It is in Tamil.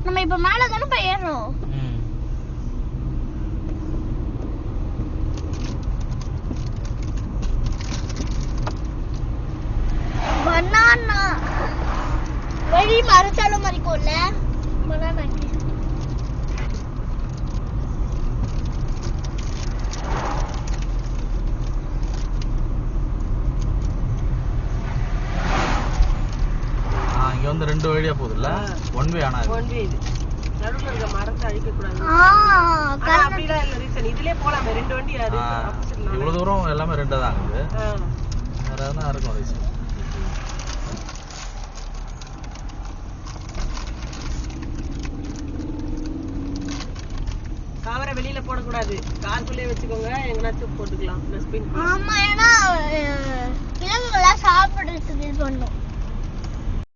நம்ம இப்ப மேல தானே போய் ஏறணும். பனானா வழி மரத்தாலும் மறிக்கும்ல பனானா. இங்க வந்து ரெண்டு வழியா போகுதுல்ல, ஒன் வே. ஆனா ஒன் வே இது நடுவுல இருக்க மரத்தை அழிக்க கூடாது. அப்படிலாம் இல்ல ரீசன், இதுலயே போலாமே ரெண்டு வண்டி. அது இவ்வளவு தூரம் எல்லாமே ரெண்டு தான் ஆகுது. வேற எதுனா இருக்கும் ரீசன். காவரை வெளியில போடக்கூடாது, காருக்குள்ளே வச்சுக்கோங்க, எங்கனாச்சும் போட்டுக்கலாம். ஆமா, ஏன்னா விலங்குகளா சாப்பிடுறதுக்கு இது பண்ணும்.